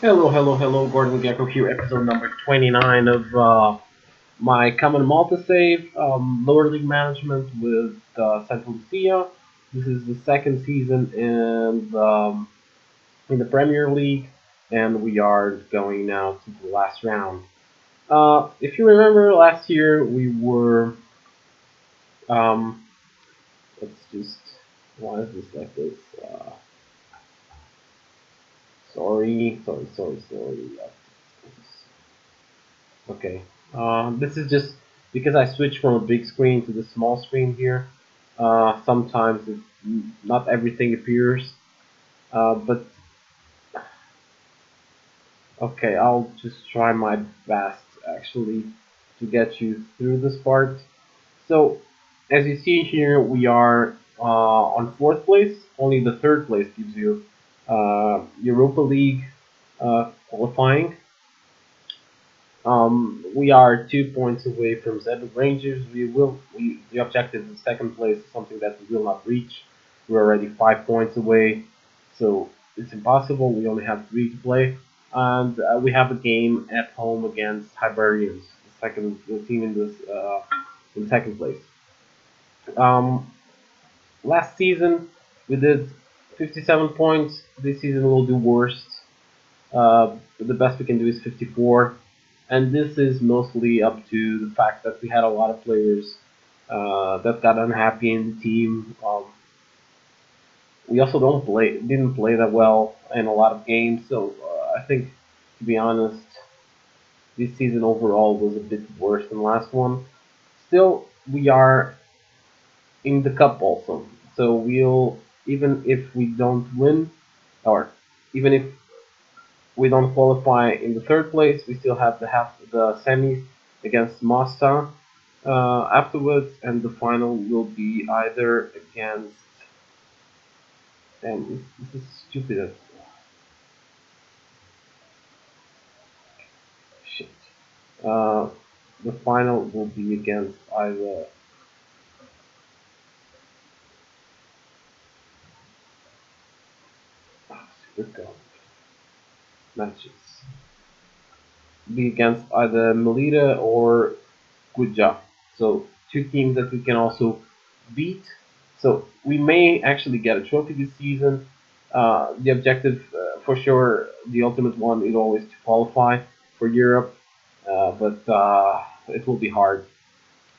Hello, hello, hello, Gordon Gecko here, episode number 29 of my Common Malta save, lower league management with Central Lucia. This is the second season in the Premier League, and we are going now to the last round. If you remember, last year we were, um, let's just, why is this like this? Sorry. Okay. This is just because I switched from a big screen to the small screen here. Sometimes not everything appears, but okay, I'll just try my best actually to get you through this part. So, as you see here, we are on fourth place. Only the third place gives you Europa League qualifying. We are 2 points away from Zebra Rangers. The objective is second place, something that we will not reach. We're already 5 points away, so it's impossible. We only have three to play, and we have a game at home against Hibernians, the team in the second place. Um, Last season we did 57 points. This season we'll do worst. The best we can do is 54, and this is mostly up to the fact that we had a lot of players that got unhappy in the team. We also didn't play that well in a lot of games, so I think, to be honest, this season overall was a bit worse than last one. Still, we are in the cup also, so we'll even if we don't win, or even if we don't qualify in the third place, we still have the semis against Malta afterwards, and the final will be either against. And this is stupid. Shit. Uh, the final will be against either. Stupid God. Matches. Be against either Melita or Guja. So two teams that we can also beat. So we may actually get a trophy this season. The objective, for sure, the ultimate one is always to qualify for Europe, but it will be hard.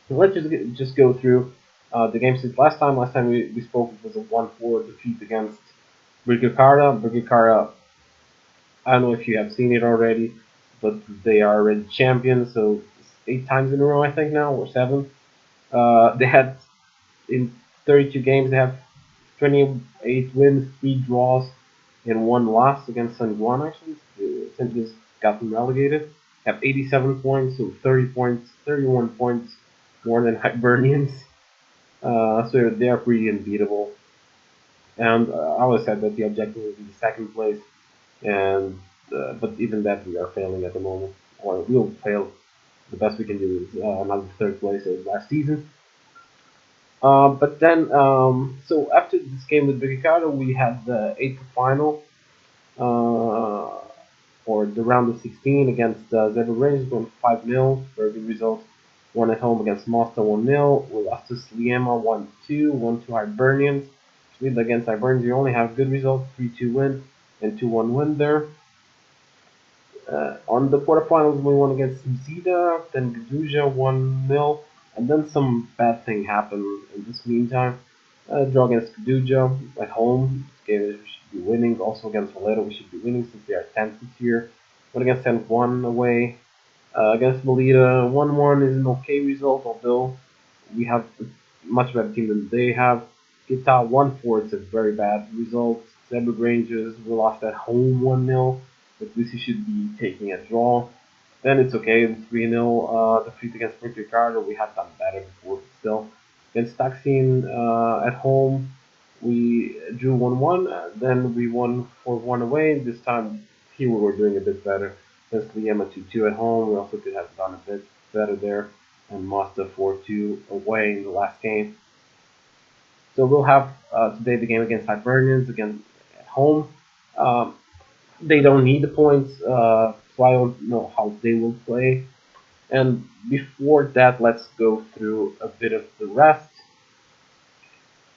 So let's just go through the game since last time. Last time we spoke, it was a 1-4 defeat against Brigakara. Brigakara, I don't know if you have seen it already, but they are already champions. So 8 times in a row, I think now, or seven. They had in 32 games, they have 28 wins, 3 draws, and 1 loss against San Juan. Actually, St. Just got them relegated. Have 87 points, so 30 points, 31 points more than Hibernians. So they are pretty unbeatable. And I always said that the objective would be second place, and but even that we are failing at the moment, or we'll fail. The best we can do is another third place as last season. But then, so after this game with Ricardo, we had the eighth final, uh, or the round of 16 against Zebra Rangers, going 5-0, very good result. One at home against Malta, 1-0. We lost to Sliema 1-2, 1-2 Hibernians. With against Hibernians, you only have good results, 3-2 win and 2-1 win there. On the quarterfinals, we won against Zida, then Gaduja 1-0, and then some bad thing happened in this meantime. Draw against Gaduja at home. This game we should be winning. Also against Valero, we should be winning since they are 10th this year. But against San Juan away. Against Melita, 1-1 is an okay result, although we have a much better team than they have. Guitar 1-4 is a very bad result. Zebra Rangers, we lost at home 1-0, but this should be taking a draw. Then it's okay, the 3-0 defeat against Puerto Ricardo, we had done better before, but still. Against Taxin at home, we drew 1-1, then we won 4-1 away. This time, here we were doing a bit better. Against Liema 2-2 at home, we also could have done a bit better there, and Mazda 4-2 away in the last game. So we'll have today the game against Hibernians, again at home. Um, They don't need the points, so I don't know how they will play. And before that, let's go through a bit of the rest.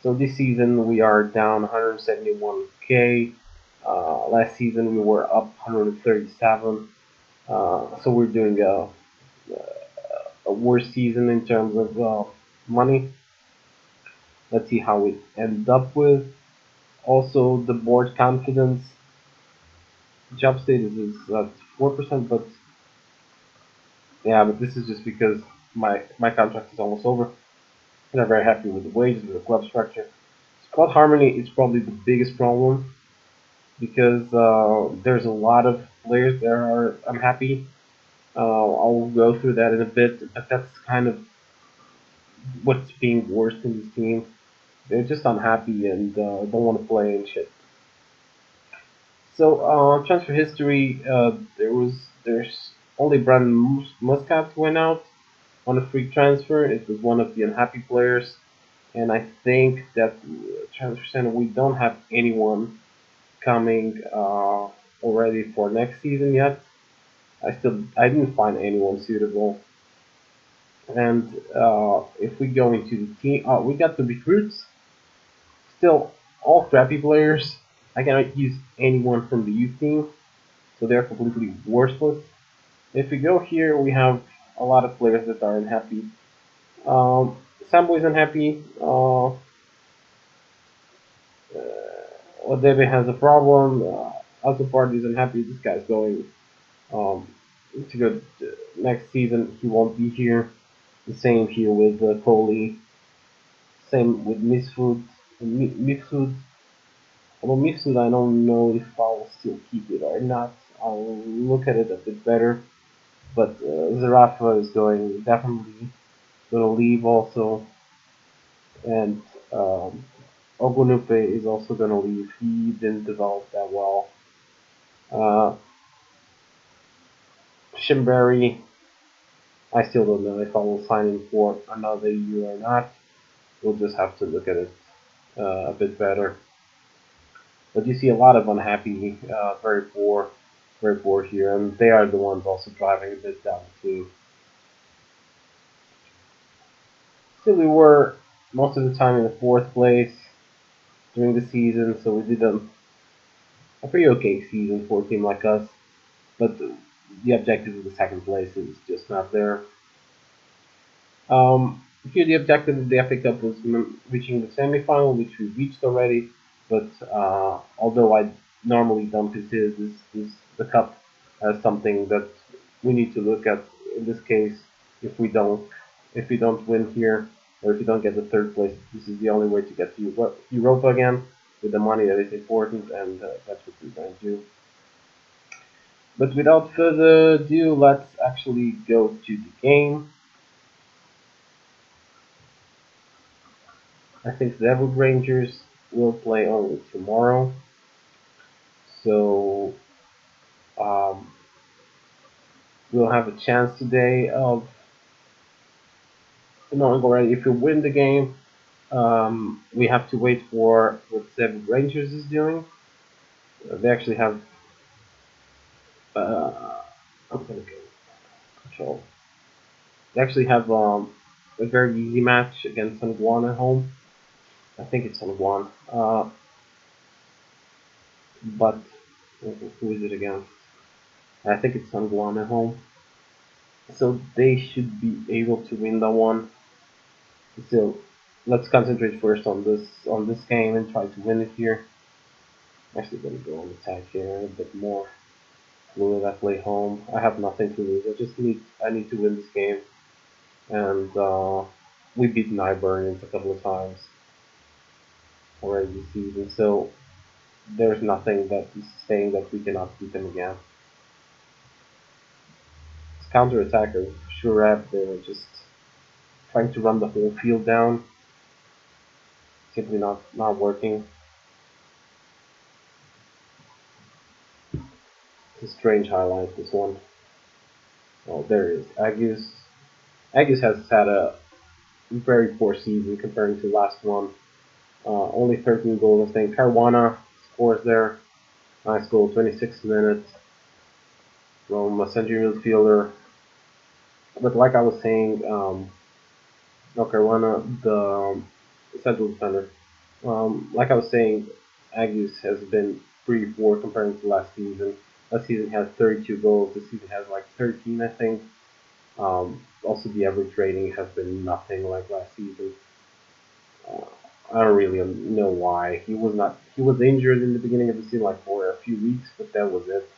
So this season we are down 171k. Last season we were up 137. So we're doing a worse season in terms of money. Let's see how we end up with. Also, the board confidence job status is at 4%, but yeah, but this is just because my contract is almost over, and I'm very happy with the wages, with the club structure. Squad harmony is probably the biggest problem because there's a lot of players that are unhappy. I'll go through that in a bit, but that's kind of what's being worse in this team. They're just unhappy and don't want to play and shit. So transfer history, there's only Brandon Muscat went out on a free transfer. It was one of the unhappy players, and I think that transfer center we don't have anyone coming already for next season yet. I didn't find anyone suitable. And if we go into the team, we got the recruits. Still, all crappy players. I cannot use anyone from the youth team, so they're completely worthless. If we go here, we have a lot of players that are unhappy. Sambo is unhappy. Odebe has a problem. Other party is unhappy. This guy's going um, to go next season. He won't be here. The same here with Coley. Same with Misfood. Mifsud. Although Mifsud, I don't know if I'll still keep it or not. I'll look at it a bit better. But Zarafa is going definitely going to leave also, and Ogunupe is also going to leave. He didn't develop that well. Uh, Shimberry, I still don't know if I will sign him for another year or not. We'll just have to look at it a bit better. But you see a lot of unhappy, very poor here, and they are the ones also driving a bit down too. Still, we were most of the time in the fourth place during the season, so we did a pretty okay season for a team like us. But the objective of the second place is just not there. Here, the objective of the FA Cup was reaching the semi-final, which we reached already. But although I normally don't consider this the cup as something that we need to look at in this case, if we don't if we don't win here or if we don't get the third place, this is the only way to get to Europa again with the money that is important, and that's what we're going to do. But without further ado, let's actually go to the game. I think the Devil Rangers will play only tomorrow. So um, we'll have a chance today of knowing already if we win the game. We have to wait for what the Devil Rangers is doing. They actually have. I'm gonna go control. They actually have a very easy match against San Juan at home. I think it's San Juan. But who is it against? I think it's San Juan at home. So they should be able to win that one. So let's concentrate first on this game and try to win it here. I'm actually gonna go on attack here a bit more. Fluid, I play home. I have nothing to lose. I need to win this game. And we beat Nyburn a couple of times already this season. So there's nothing that is saying that we cannot beat them again. It's counter-attacker, sure, they're just trying to run the whole field down. Simply not working. It's a strange highlight, this one. Oh, there it is. Agus has had a very poor season comparing to last one. Only 13 goals, I think. Caruana scores there. Nice goal, 26 minutes from a century midfielder. But like I was saying, okay, one of the central defender. Like I was saying, Agus has been pretty poor compared to last season. Last season had 32 goals. This season has like 13, I think. Also, the average rating has been nothing like last season. Uh, I don't really know why. He was not. He was injured in the beginning of the season, like for a few weeks, but that was it.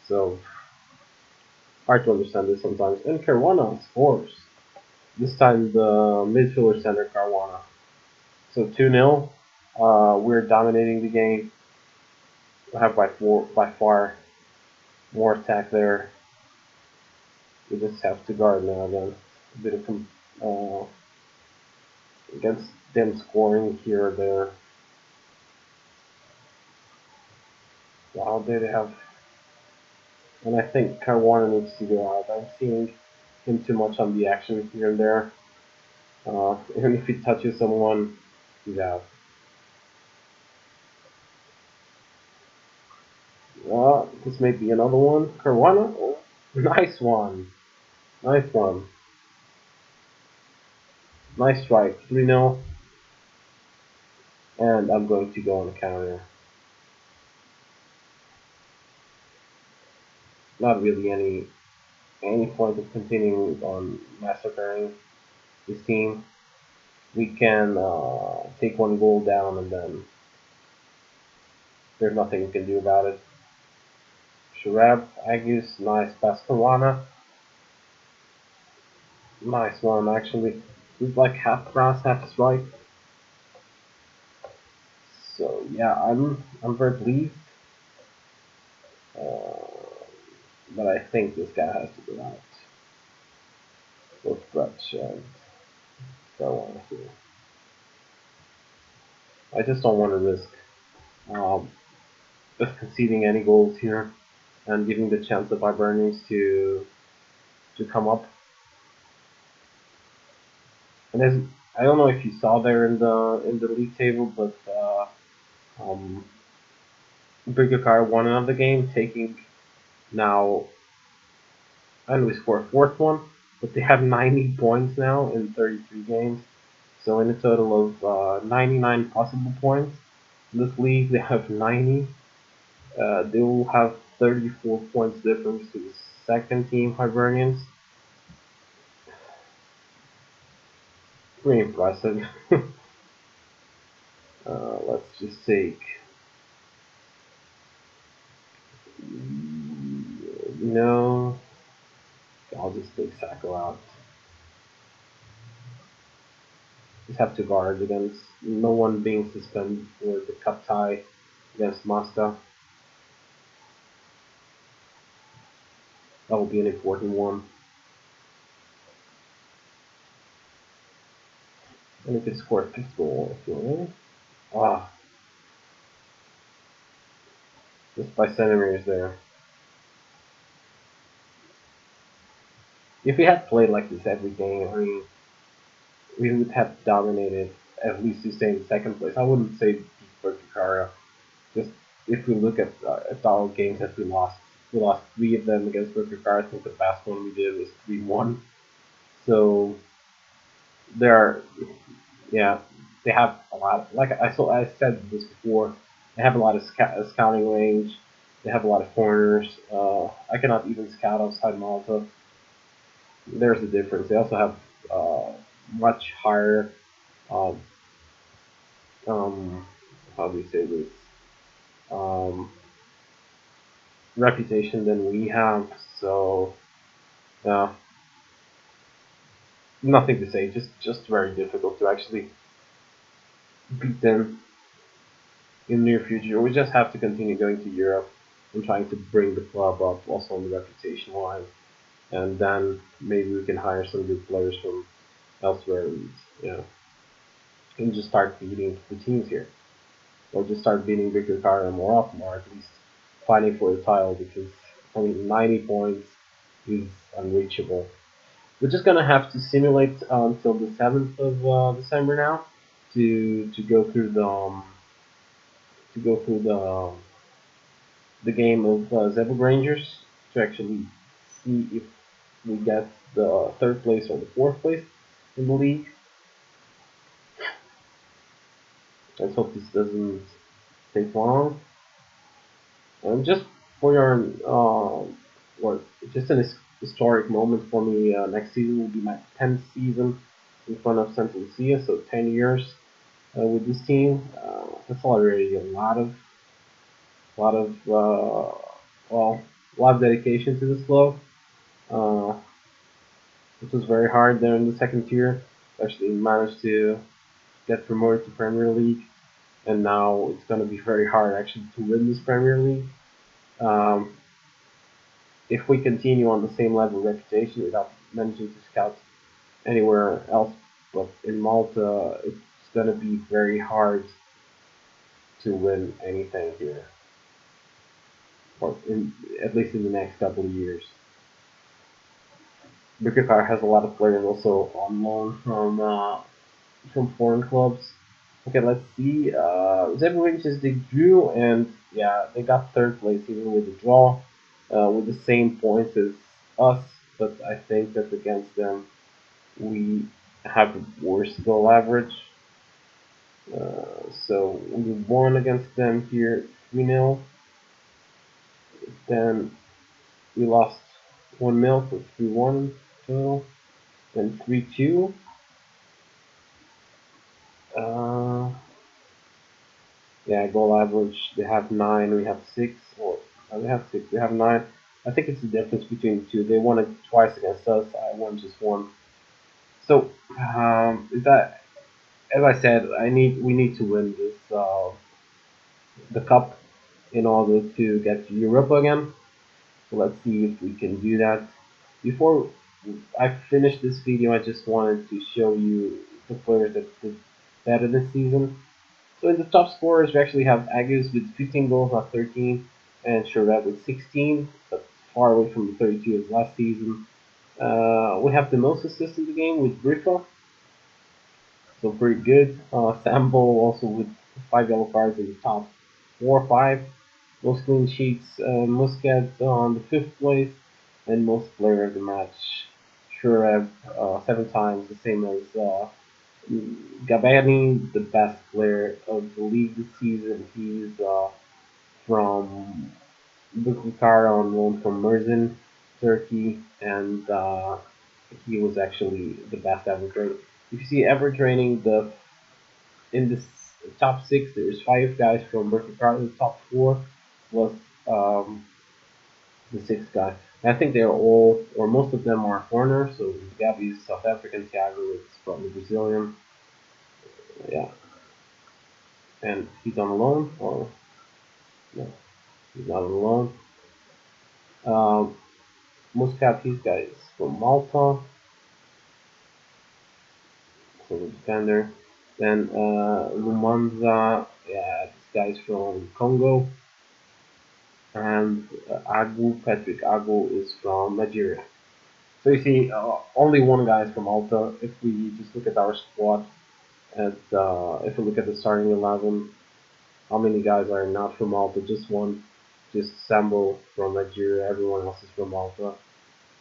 So hard to understand this sometimes. And Caruana scores. This time the midfielder center Caruana. So 2-0. We're dominating the game. We have by far more attack there. We just have to guard now again. A bit of against them scoring here or there. Wow, they have. And I think Caruana needs to go out. I'm seeing him too much on the action here and there. Even if he touches someone, he's out. This may be another one. Caruana? Oh, nice one. Nice one. Nice strike. 3-0. And I'm going to go on the counter. Not really any point of continuing on massacring this team. We can take one goal down and then there's nothing we can do about it. Sharab, Agus, nice pass. Caruana. Nice one, actually. He's like half cross, half strike. So yeah, I'm very pleased. But I think this guy has to go out. Both Grudge and Caruana here. I just don't want to risk um, just conceding any goals here and giving the chance of Hibernians to come up. And there's, I don't know if you saw there in the league table, but Brigakar won another game, taking now. I know we scored a fourth one, but they have 90 points now in 33 games. So in a total of 99 possible points in this league, they have 90. They will have 34 points difference to the second team, Hibernians. Pretty impressive. Let's just take. No, I'll just take Sacco out. Just have to guard against no one being suspended for the cup tie against Malta. That will be an important one. And if it scored fifth goal, if you know. Ah, just by centimeters there. If we had played like this every game, I mean, we would have dominated at least to stay in second place. I wouldn't say beat Berkikara. Just if we look at our games that we lost three of them against Berkikara. I think the last one we did was 3-1. So they're yeah, they have a lot. Like I said this before, they have a lot of scouting range. They have a lot of corners. I cannot even scout outside Malta. There's a difference. They also have much higher um, um, how do you say this um, reputation than we have. So uh, nothing to say. Just very difficult to actually beat them in the near future. We just have to continue going to Europe and trying to bring the club up also on the reputation wise, and then maybe we can hire some good players from elsewhere and you know and just start beating the teams here, or just start beating Victor Kara more often, or at least fighting for the title because I mean 90 points is unreachable. We're just gonna have to simulate until the 7th of December now to go through the to go through the the game of Zebra Rangers to actually see if we get the third place or the fourth place in the league. Let's hope this doesn't take long. And just for your or just an historic moment for me, next season will be my 10th season in front of Central Lucia, so 10 years with this team. That's already a lot of well, a lot of dedication to this club. Uh, it was very hard there in the second tier. Actually managed to get promoted to Premier League, and now it's going to be very hard actually to win this Premier League. Um, if we continue on the same level of reputation without managing to scout anywhere else but in Malta, it's going to be very hard to win anything here, or at least in the next couple of years. Bukakar has a lot of players also on loan from foreign clubs. Okay, let's see. Zebrowinches they drew, and yeah, they got third place even with the draw, with the same points as us. But I think that against them we have a worse goal average. So we won against them here 3-0. Then we lost 1-0 for 3-1 total. Then 3-2. Uh, yeah, goal average. They have 9. We have 6. Or they have 6. We have 9. I think it's the difference between the two. They won it twice against us. I won just one. So is that as I said, we need to win this the cup in order to get to Europe again. So let's see if we can do that. Before I finish this video, I just wanted to show you the players that did better this season. So in the top scorers, we actually have Agus with 15 goals, not 13, and Shurev with 16, but far away from the 32 as last season. We have the most assists in the game with Brifa, so pretty good. Sambo also with 5 yellow cards in the top 4 or 5. Most clean sheets, Muscat on the 5th place, and most player of the match. Shurev 7 times, the same as Gabani, the best player of the league this season. He's from Bukhara on loan from Mersin, Turkey, and he was actually the best average rating. If you see average rating, the in this top 6, there's 5 guys from Bukhara. The top 4 was um, the 6th guy. And I think they're all, or most of them are foreigners. So Gabi is South African, Thiago is probably Brazilian. Yeah, and he's on loan, or no, he's not on loan. Um, Muscat, these guys from Malta, so the defender. Then Lumanza, yeah, this guy's from Congo. And Patrick Agu is from Nigeria. So you see, only one guy is from Malta. If we just look at our squad, and if we look at the starting 11, how many guys are not from Malta? Just one, just Sambo from Nigeria. Everyone else is from Malta.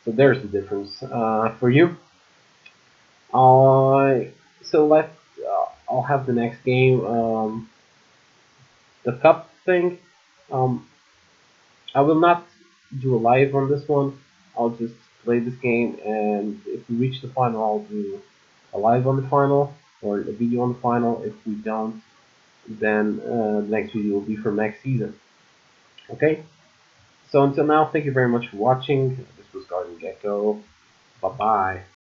So there's the difference for you. So I'll have the next game. The cup thing. Um, I will not do a live on this one. I'll just play this game, and if we reach the final, I'll do a live on the final or a video on the final. If we don't, then the next video will be for next season. Okay. So until now, thank you very much for watching. This was Garden Gecko. Bye bye.